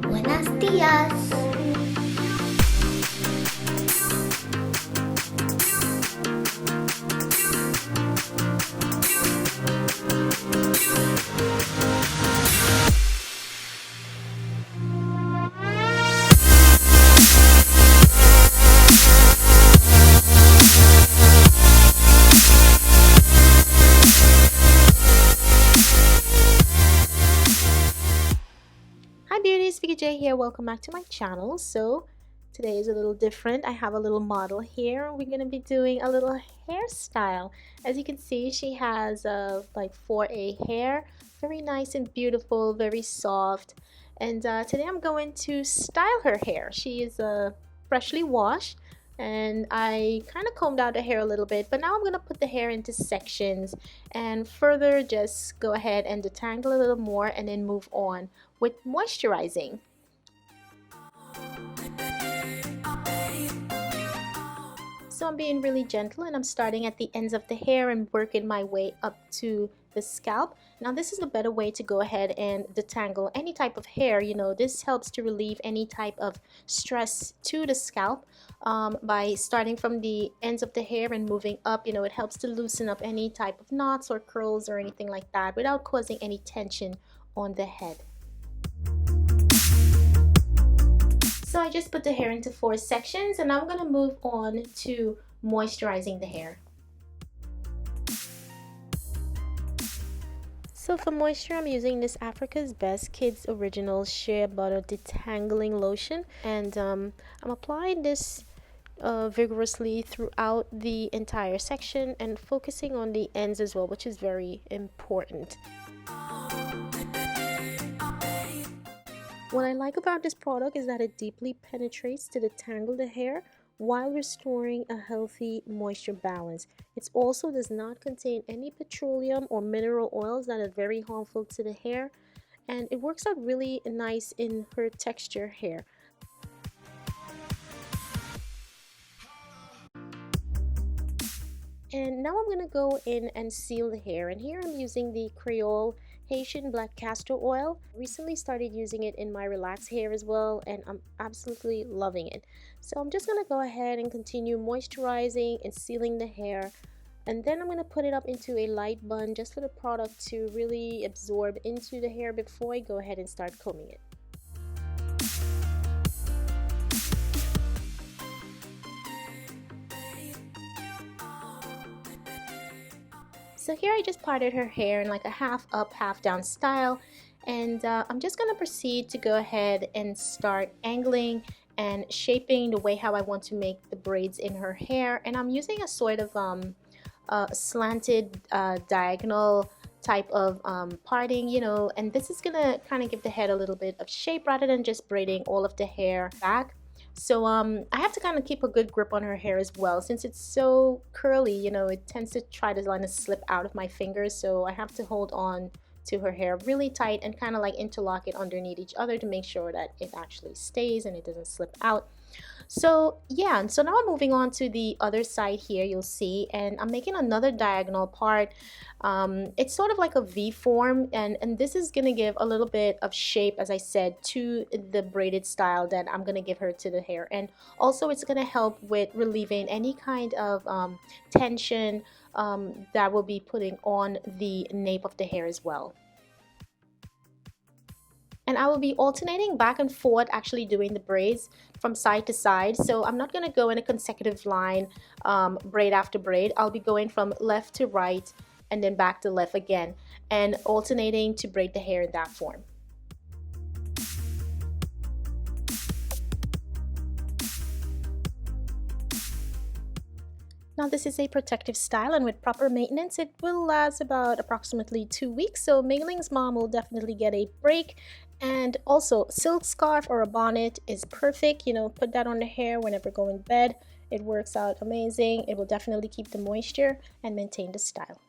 Buenos días. Hi beauties, VickyJ here. Welcome back to my channel. So today is a little different. I have a little model here. We're going to be doing a little hairstyle. As you can see, she has like 4A hair. Very nice and beautiful, very soft. And today I'm going to style her hair. She is freshly washed. And I kind of combed out the hair a little bit, but now I'm going to put the hair into sections and further just go ahead and detangle a little more and then move on with moisturizing. So I'm being really gentle and I'm starting at the ends of the hair and working my way up to the scalp. Now this is a better way to go ahead and detangle any type of hair. You know, this helps to relieve any type of stress to the scalp by starting from the ends of the hair and moving up. You know, it helps to loosen up any type of knots or curls or anything like that without causing any tension on the head. So I just put the hair into 4 sections and I'm going to move on to moisturizing the hair. So for moisture, I'm using this Africa's Best Kids Original Shea Butter Detangling Lotion, and I'm applying this vigorously throughout the entire section and focusing on the ends as well, which is very important. What I like about this product is that it deeply penetrates to detangle the hair while restoring a healthy moisture balance. It also does not contain any petroleum or mineral oils that are very harmful to the hair, and it works out really nice in her texture hair. And now I'm going to go in and seal the hair, and here I'm using the Creole Haitian Black Castor Oil. Recently started using it in my relaxed hair as well, and I'm absolutely loving it. So I'm just going to go ahead and continue moisturizing and sealing the hair, and then I'm going to put it up into a light bun just for the product to really absorb into the hair before I go ahead and start combing it. So here I just parted her hair in like a half up, half down style, and I'm just going to proceed to go ahead and start angling and shaping the way how I want to make the braids in her hair. And I'm using a sort of slanted diagonal type of parting, you know, and this is going to kind of give the head a little bit of shape rather than just braiding all of the hair back. So I have to kind of keep a good grip on her hair as well, since it's so curly, you know, it tends to try to kind of slip out of my fingers, so I have to hold on to her hair really tight and kind of like interlock it underneath each other to make sure that it actually stays and it doesn't slip out. So yeah, and so now I'm moving on to the other side here, you'll see, and I'm making another diagonal part. It's sort of like a V form, and this is gonna give a little bit of shape, as I said, to the braided style that I'm gonna give her to the hair, and also it's gonna help with relieving any kind of tension that will be putting on the nape of the hair as well. And I will be alternating back and forth, actually doing the braids from side to side. So I'm not going to go in a consecutive line, braid after braid. I'll be going from left to right and then back to left again, and alternating to braid the hair in that form. Now this is a protective style, and with proper maintenance it will last about approximately 2 weeks, so Mingling's mom will definitely get a break. And also, silk scarf or a bonnet is perfect. You know, put that on the hair whenever going to bed. It works out amazing. It will definitely keep the moisture and maintain the style.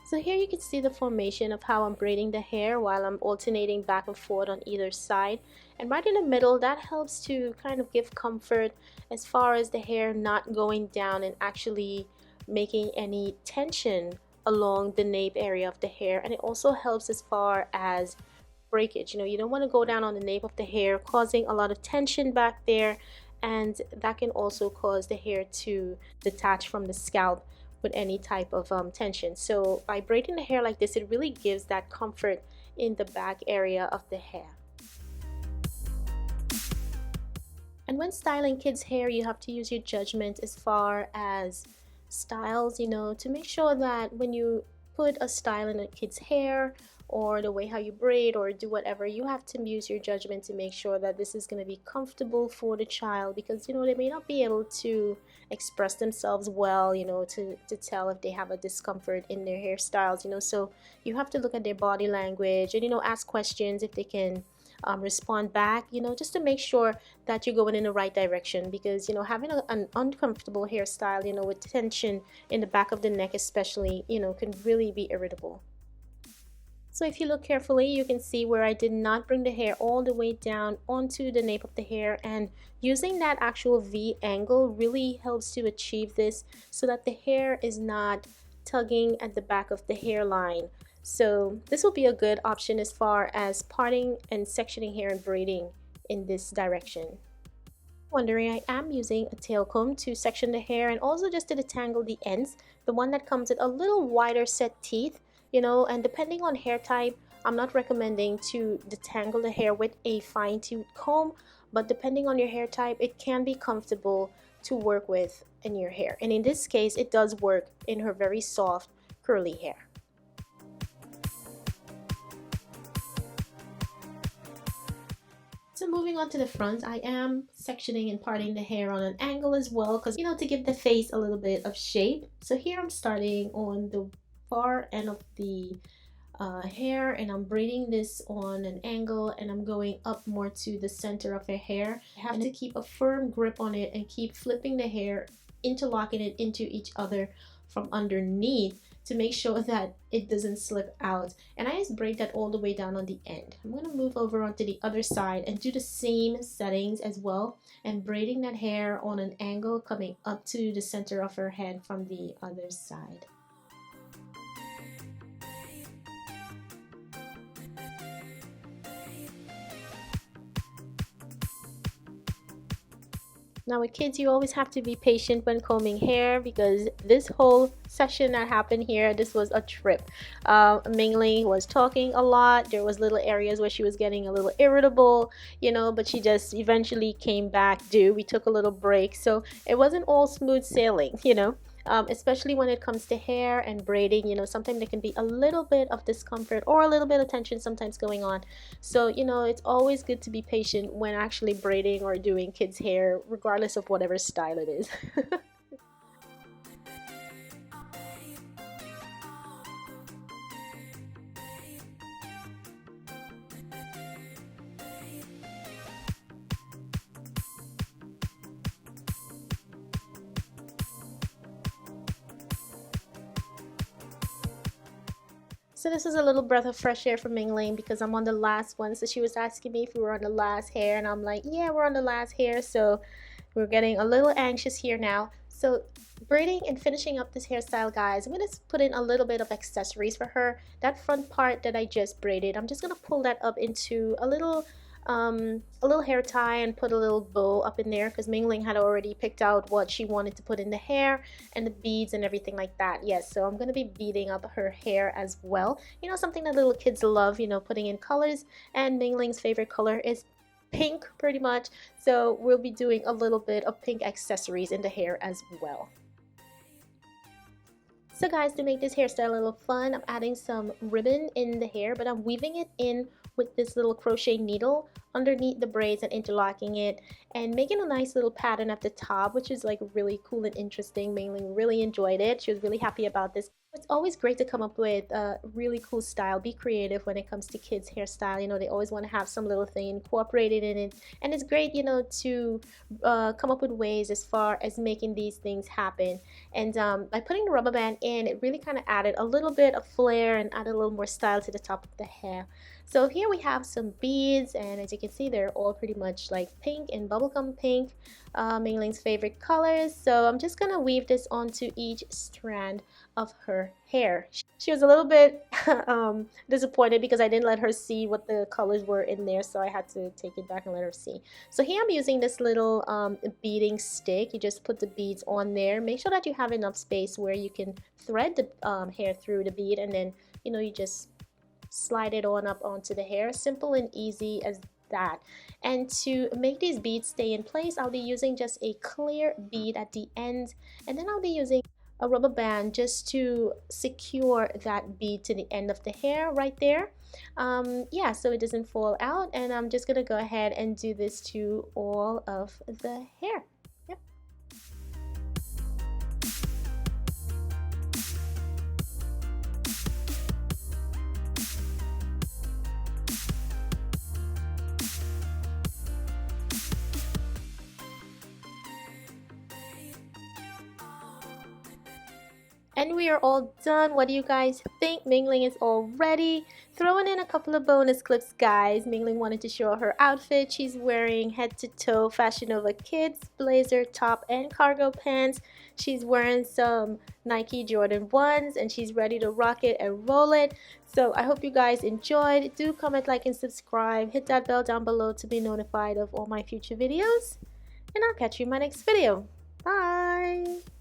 So here you can see the formation of how I'm braiding the hair while I'm alternating back and forth on either side. And right in the middle, that helps to kind of give comfort as far as the hair not going down and actually making any tension along the nape area of the hair. And it also helps as far as breakage. You know, you don't want to go down on the nape of the hair, causing a lot of tension back there, and that can also cause the hair to detach from the scalp with any type of tension. So by braiding the hair like this, it really gives that comfort in the back area of the hair. And when styling kids' hair, you have to use your judgment as far as styles, you know, to make sure that when you put a style in a kid's hair, or the way how you braid or do whatever, you have to use your judgment to make sure that this is going to be comfortable for the child, because you know they may not be able to express themselves well, you know, to tell if they have a discomfort in their hairstyles, you know. So you have to look at their body language and, you know, ask questions if they can respond back, you know, just to make sure that you're going in the right direction, because you know having an uncomfortable hairstyle, you know, with tension in the back of the neck especially, you know, can really be irritable. So if you look carefully, you can see where I did not bring the hair all the way down onto the nape of the hair, and using that actual V angle really helps to achieve this so that the hair is not tugging at the back of the hairline. So this will be a good option as far as parting and sectioning hair and braiding in this direction. Wondering, I am using a tail comb to section the hair and also just to detangle the ends, the one that comes with a little wider set teeth, you know. And depending on hair type, I'm not recommending to detangle the hair with a fine-tooth comb, but depending on your hair type, it can be comfortable to work with in your hair, and in this case it does work in her very soft curly hair. So moving on to the front, I am sectioning and parting the hair on an angle as well, because, you know, to give the face a little bit of shape. So here I'm starting on the far end of the hair, and I'm braiding this on an angle, and I'm going up more to the center of her hair. I have to keep a firm grip on it and keep flipping the hair, interlocking it into each other from underneath to make sure that it doesn't slip out. And I just braid that all the way down on the end. I'm going to move over onto the other side and do the same settings as well, and braiding that hair on an angle coming up to the center of her head from the other side. Now with kids, you always have to be patient when combing hair, because this whole session that happened here, this was a trip. Mingling was talking a lot. There was little areas where she was getting a little irritable, you know, but she just eventually came back due. We took a little break, so it wasn't all smooth sailing, you know. Especially when it comes to hair and braiding, you know, sometimes there can be a little bit of discomfort or a little bit of tension sometimes going on. So, you know, it's always good to be patient when actually braiding or doing kids' hair, regardless of whatever style it is. So this is a little breath of fresh air for Mingling, because I'm on the last one. So she was asking me if we were on the last hair, and I'm like, yeah, we're on the last hair. So we're getting a little anxious here now. So braiding and finishing up this hairstyle, guys, I'm going to put in a little bit of accessories for her. That front part that I just braided, I'm just going to pull that up into a little hair tie and put a little bow up in there, because Mingling had already picked out what she wanted to put in the hair and the beads and everything like that. Yes, so I'm going to be beading up her hair as well. You know, something that little kids love, you know, putting in colors, and Mingling's favorite color is pink pretty much, so we'll be doing a little bit of pink accessories in the hair as well. So guys, to make this hairstyle a little fun, I'm adding some ribbon in the hair, but I'm weaving it in with this little crochet needle underneath the braids and interlocking it and making a nice little pattern at the top, which is like really cool and interesting. Mingling really enjoyed it. She was really happy about this. It's always great to come up with a really cool style. Be creative when it comes to kids' hairstyle. You know, they always want to have some little thing incorporated in it. And it's great, you know, to come up with ways as far as making these things happen. And by putting the rubber band in, it really kind of added a little bit of flair and added a little more style to the top of the hair. So here we have some beads, and as you can see, they're all pretty much like pink and bubblegum pink, Ming Ling's favorite colors. So I'm just gonna weave this onto each strand of her hair. She was a little bit disappointed because I didn't let her see what the colors were in there, so I had to take it back and let her see. So here I'm using this little beading stick. You just put the beads on there. Make sure that you have enough space where you can thread the hair through the bead, and then, you know, you just slide it on up onto the hair. Simple and easy as that. And to make these beads stay in place, I'll be using just a clear bead at the end, and then I'll be using a rubber band just to secure that bead to the end of the hair right there. Yeah, so it doesn't fall out, and I'm just gonna go ahead and do this to all of the hair. Yep. And we are all done. What do you guys think? Ming Ling is all ready. Throwing in a couple of bonus clips, guys. Ming Ling wanted to show her outfit. She's wearing head to toe Fashion Nova Kids blazer, top, and cargo pants. She's wearing some Nike Jordan 1s, and she's ready to rock it and roll it. So I hope you guys enjoyed. Do comment, like, and subscribe. Hit that bell down below to be notified of all my future videos. And I'll catch you in my next video. Bye!